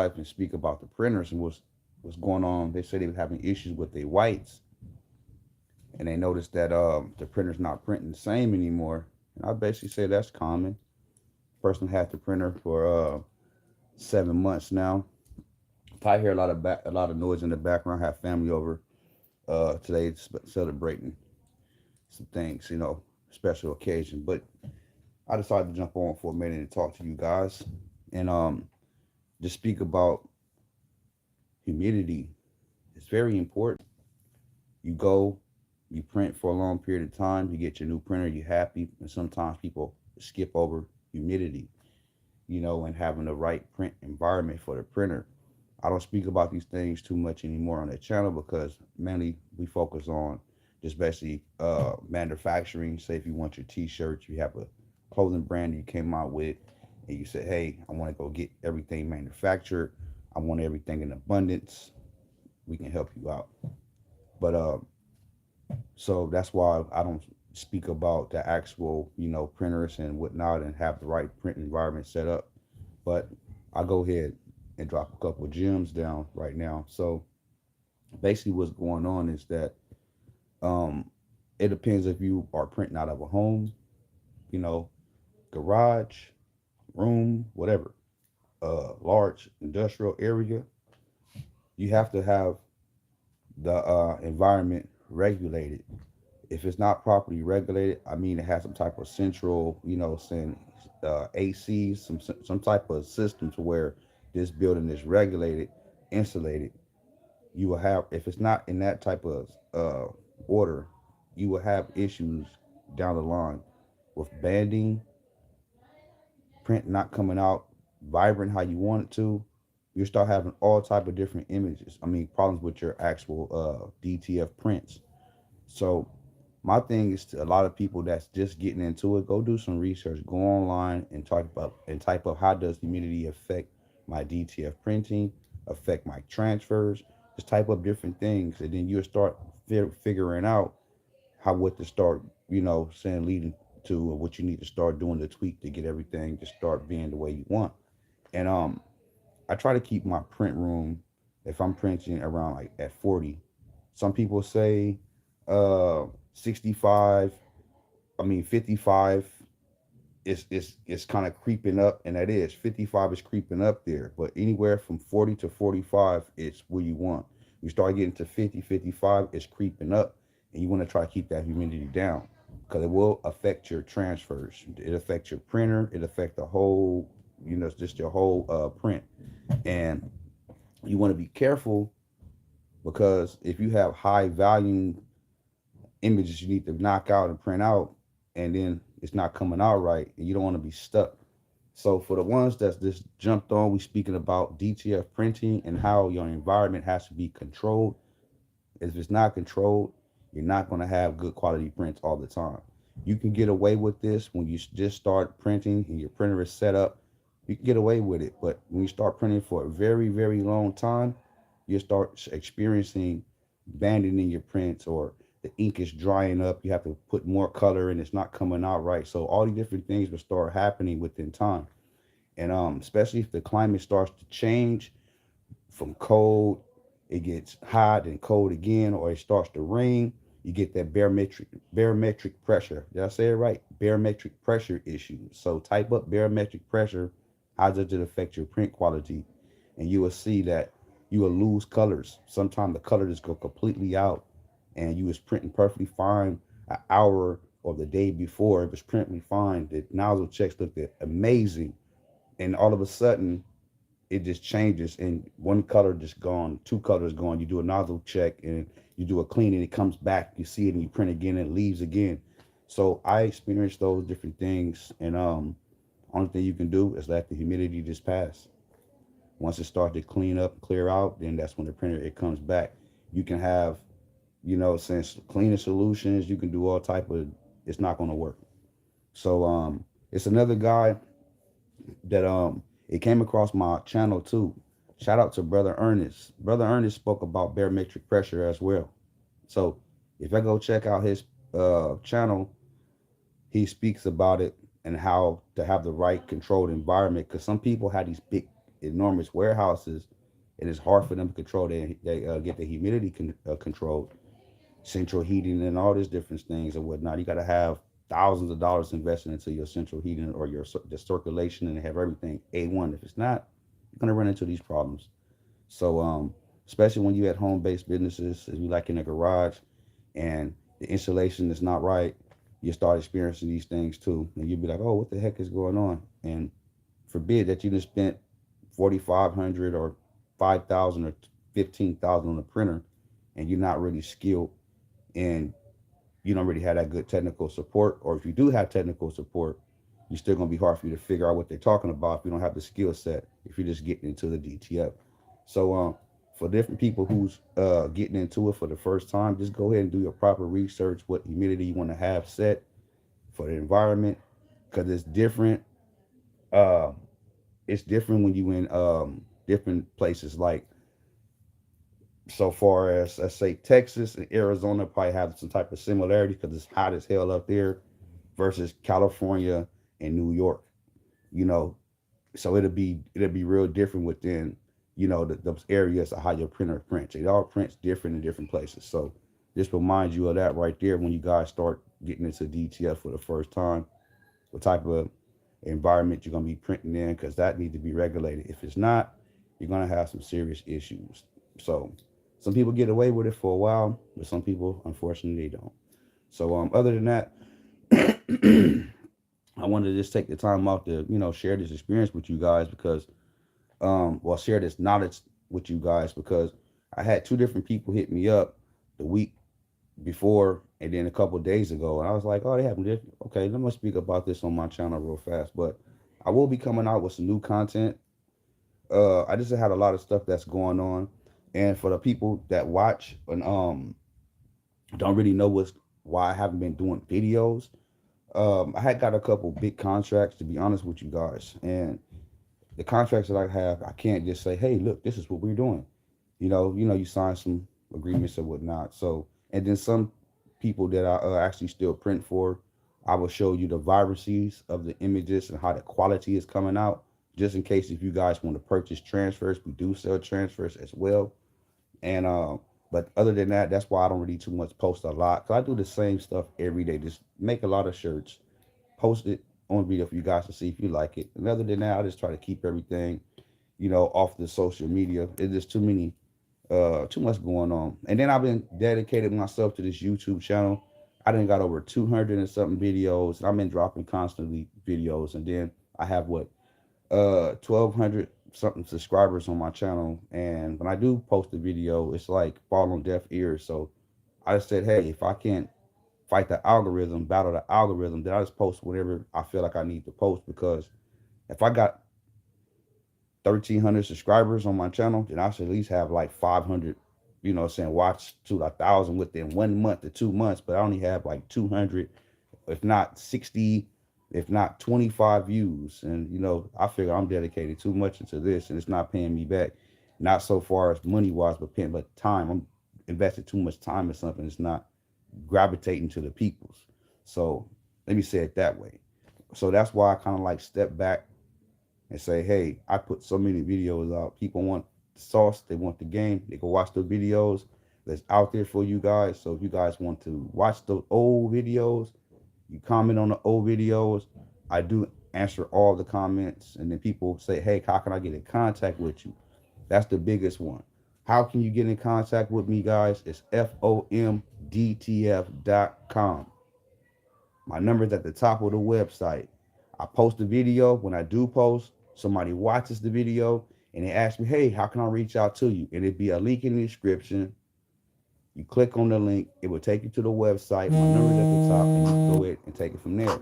wife and speak about the printers and what's going on. They said they were having issues with their whites, and they noticed that the printer's not printing the same anymore. And I basically say that's common. Person had the printer for 7 months now. If I hear a lot of noise in the background, I have family over today celebrating some things, special occasion. But I decided to jump on for a minute and talk to you guys and just speak about humidity. It's very important. You go, you print for a long period of time, you get your new printer, you're happy, and sometimes people skip over humidity, and having the right print environment for the printer. I don't speak about these things too much anymore on the channel because mainly we focus on just basically manufacturing. Say if you want your t-shirts, you have a clothing brand you came out with, and you say, hey, I want to go get everything manufactured. I want everything in abundance. We can help you out. But so that's why I don't speak about the actual, printers and whatnot and have the right print environment set up. But I'll go ahead and drop a couple of gems down right now. So basically what's going on is that it depends if you are printing out of a home, you know, garage, room, whatever, large industrial area. You have to have the environment regulated. If it's not properly regulated, I mean, it has some type of central, saying AC, some type of system to where this building is regulated, insulated. You will have, if it's not in that type of order, you will have issues down the line with banding, print not coming out vibrant how you want it to. You start having all type of different images. I mean, problems with your actual DTF prints. So my thing is to a lot of people that's just getting into it, go do some research, go online and talk about and type up how does humidity affect my DTF printing, affect my transfers. Just type up different things, and then you'll start figuring out how what to start, saying leading to what you need to start doing to tweak to get everything to start being the way you want. And I try to keep my print room if I'm printing around like at 40. Some people say 65, I mean 55 is kind of creeping up, and that is 55 is creeping up there, but anywhere from 40 to 45 is where you want. You start getting to 50, 55, it's creeping up, and you want to try to keep that humidity down because it will affect your transfers. It affects your printer, it affects the whole, just your whole print. And you want to be careful because if you have high volume images you need to knock out and print out, and then it's not coming out right, and you don't want to be stuck. So for the ones that's just jumped on, we speaking about DTF printing and how your environment has to be controlled. If it's not controlled, you're not going to have good quality prints all the time. You can get away with this when you just start printing and your printer is set up. You can get away with it, but when you start printing for a very, very long time, you start experiencing banding in your prints, or the ink is drying up. You have to put more color and it's not coming out right. So all these different things will start happening within time. And especially if the climate starts to change from cold, it gets hot and cold again, or it starts to rain, you get that barometric pressure. Did I say it right? Barometric pressure issue. So type up barometric pressure. How does it affect your print quality? And you will see that you will lose colors. Sometimes the color just go completely out, and you was printing perfectly fine an hour or the day before. It was printing fine. The nozzle checks looked amazing, and all of a sudden it just changes, and one color just gone, two colors gone. You do a nozzle check and you do a clean, and it comes back. You see it, and you print again, and it leaves again. So I experienced those different things, and only thing you can do is let the humidity just pass. Once it starts to clean up, clear out, then that's when the printer it comes back. You can have, since cleaning solutions, you can do all type of. It's not going to work. So it's another guy that it came across my channel too. Shout out to Brother Ernest. Brother Ernest spoke about barometric pressure as well. So if I go check out his channel, he speaks about it and how to have the right controlled environment, because some people have these big enormous warehouses, and it's hard for them to control. They get the humidity controlled, central heating, and all these different things and whatnot. You got to have thousands of dollars invested into your central heating or the circulation, and have everything A1. If it's not, you're gonna run into these problems. So especially when you at home based businesses, if you like in a garage and the insulation is not right, you start experiencing these things too, and you'll be like, oh, what the heck is going on? And forbid that you just spent 4,500 or 5,000 or 15,000 on a printer, and you're not really skilled, and you don't really have that good technical support, or if you do have technical support, you're still going to be hard for you to figure out what they're talking about if you don't have the skill set, if you're just getting into the DTF. So for different people who's getting into it for the first time, just go ahead and do your proper research, what humidity you want to have set for the environment, because uh, it's different when you in different places, like so far as, let's say, Texas and Arizona probably have some type of similarity because it's hot as hell up there versus California and New York. You know, so it'll be real different within, those areas of how your printer prints. It all prints different in different places. So just remind you of that right there when you guys start getting into DTF for the first time. What type of environment you're gonna be printing in, because that needs to be regulated. If it's not, you're gonna have some serious issues. So some people get away with it for a while, but some people unfortunately don't. So other than that, I wanted to just take the time out to share this experience with you guys because well, share this knowledge with you guys because I had two different people hit me up the week before and then a couple of days ago, and I was like, oh, they have different. Okay, let me speak about this on my channel real fast. But I will be coming out with some new content. I just had a lot of stuff that's going on, and for the people that watch and don't really know why I haven't been doing videos. I had got a couple big contracts, to be honest with you guys, and the contracts that I have, I can't just say, hey, look, this is what we're doing. You sign some agreements and whatnot. So, and then some people that I actually still print for, I will show you the vibrancies of the images and how the quality is coming out, just in case if you guys want to purchase transfers, we do sell transfers as well. And but other than that, that's why I don't really too much post a lot. Cause I do the same stuff every day. Just make a lot of shirts, post it on video for you guys to see if you like it. And other than that, I just try to keep everything, off the social media. It's just too much going on. And then I've been dedicated myself to this YouTube channel. I done got over 200 and something videos. I've been dropping constantly videos. And then I have 1,200 something subscribers on my channel. And when I do post a video, it's like fall on deaf ears. So I just said, hey, if I can't fight the algorithm, battle the algorithm, then I just post whatever I feel like I need to post. Because if I got 1,300 subscribers on my channel, then I should at least have like 500, saying watch to 1,000 within 1 month to 2 months. But I only have like 200, if not 60, if not 25 views. And, I figure I'm dedicated too much into this and it's not paying me back. Not so far as money wise, but time. I'm investing too much time in something that's not gravitating to the peoples. So let me say it that way. So that's why I kind of like step back and say, hey, I put so many videos out. People want the sauce, they want the game, they go watch the videos that's out there for you guys. So if you guys want to watch the old videos, you comment on the old videos. I do answer all the comments, and then people say, hey, how can I get in contact with you? That's the biggest one. How can you get in contact with me, guys? It's FOMDTF.com. My number's at the top of the website. I post a video. When I do post, somebody watches the video and they ask me, hey, how can I reach out to you? And it'd be a link in the description. You click on the link, it will take you to the website. My number's at the top, and you go ahead and take it from there.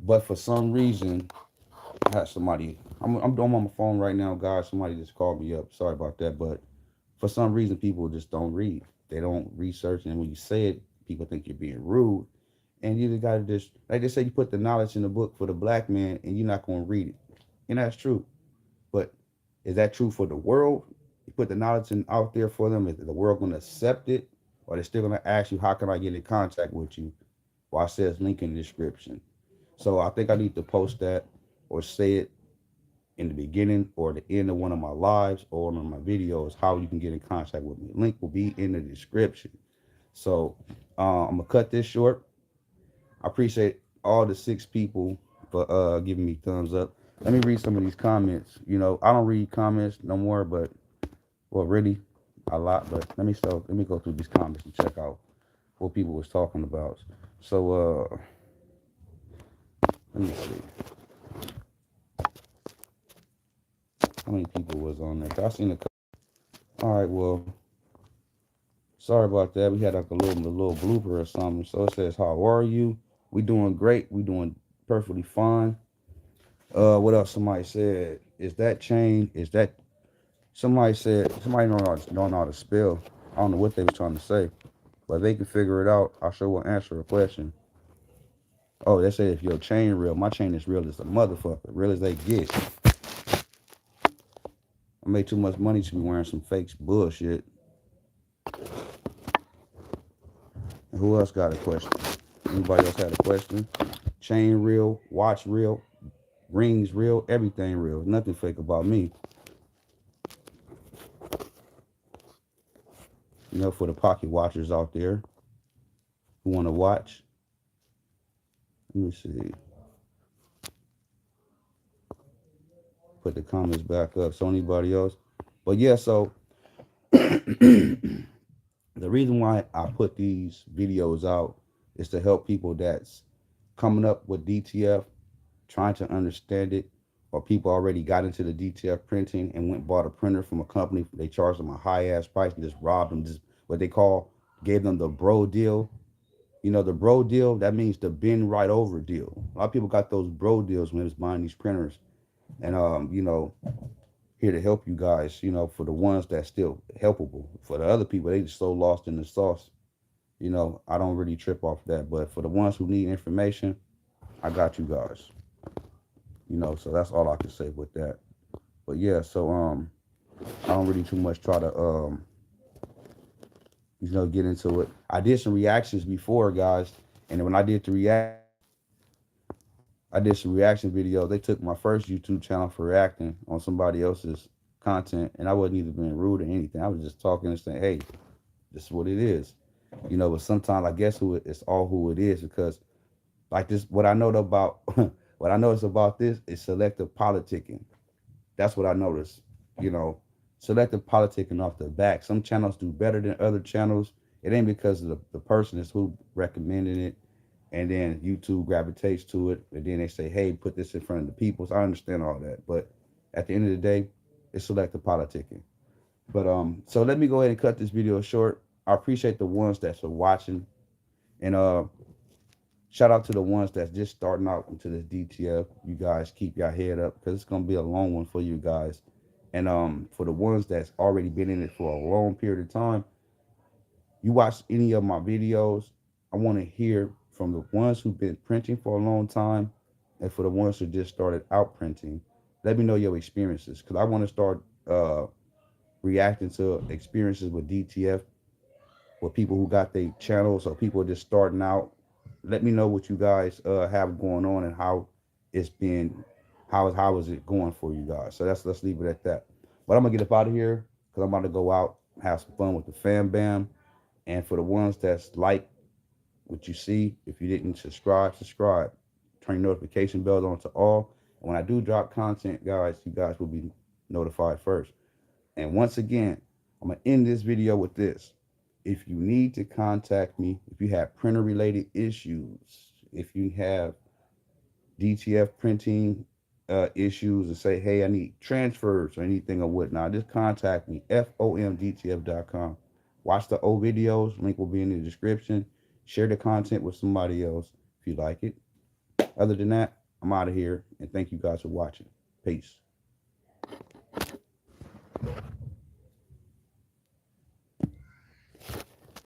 But for some reason, I had somebody, I'm on my phone right now, guys. Somebody just called me up. Sorry about that. But for some reason, people just don't read. They don't research. And when you say it, people think you're being rude. And you just got to just, like they say, you put the knowledge in the book for the black man and you're not going to read it. And that's true. But is that true for the world? You put the knowledge out there for them. Is the world going to accept it? Or they still going to ask you, how can I get in contact with you? Well, I says link in the description. So I think I need to post that or say it in the beginning or the end of one of my lives or one of my videos, how you can get in contact with me. Link will be in the description. So I'm gonna cut this short. I appreciate all the 6 people for giving me thumbs up. Let me read some of these comments. You know, I don't read comments no more, but well, really a lot. But let me go through these comments and check out what people was talking about. So let me see how many people was on there. I seen a couple. All right, well, sorry about that. We had like a little blooper or something. So it says, "How are you? We doing great. We doing perfectly fine." What else? Somebody said, "Is that chain? Is that?" Somebody said, somebody don't know how to spell. I don't know what they was trying to say, but they can figure it out. I sure will answer a question. Oh, they said if your chain real, my chain is real as a motherfucker, real as they get. I made too much money to be wearing some fake bullshit. And who else got a question? Anybody else had a question? Chain real, watch real, rings real, everything real. Nothing fake about me. You know, for the pocket watchers out there who want to watch. Let me see. Put the comments back up. So anybody else? But yeah, so the reason why I put these videos out is to help people that's coming up with DTF, trying to understand it, or people already got into the DTF printing and went and bought a printer from a company. They charged them a high ass price and just robbed them, just what they call, gave them the bro deal. You know, the bro deal, that means the bend right over deal. A lot of people got those bro deals when they was buying these printers. And you know, here to help you guys, you know, for the ones that's still helpable. For the other people, they just so lost in the sauce. You know, I don't really trip off that. But for the ones who need information, I got you guys. You know, so that's all I can say with that. But yeah, so I don't really too much try to you know, get into it. I did some reactions before, guys, and when I did some reaction videos. They took my first YouTube channel for reacting on somebody else's content, and I wasn't even being rude or anything. I was just talking and saying, "Hey, this is what it is." You know, but sometimes I guess it's all who it is because, like this, what I know about, what I notice about this is selective politicking. That's what I noticed. You know, selective politicking off the back. Some channels do better than other channels. It ain't because of the person is who recommending it, and then YouTube gravitates to it, and then they say, "Hey, put this in front of the people." So I understand all that, but at the end of the day, it's selective politicking. But so let me go ahead and cut this video short. I appreciate the ones that's watching, and shout out to the ones that's just starting out into this DTF. You guys keep your head up because it's gonna be a long one for you guys. And for the ones that's already been in it for a long period of time, you watch any of my videos, I want to hear from the ones who've been printing for a long time, and for the ones who just started out printing. Let me know your experiences because I want to start reacting to experiences with DTF with people who got their channels or people just starting out. Let me know what you guys have going on and how it's been, how is it going for you guys. So let's leave it at that. But I'm gonna get up out of here because I'm about to go out, have some fun with the fam bam. And for the ones that's like what you see, if you didn't subscribe, subscribe. Turn your notification bells on to all. And when I do drop content, guys, you guys will be notified first. And once again, I'm going to end this video with this. If you need to contact me, if you have printer related issues, if you have DTF printing issues and say, hey, I need transfers or anything or whatnot, just contact me, FOMDTF.com. Watch the old videos. Link will be in the description. Share the content with somebody else if you like it. Other than that, I'm out of here. And thank you guys for watching. Peace.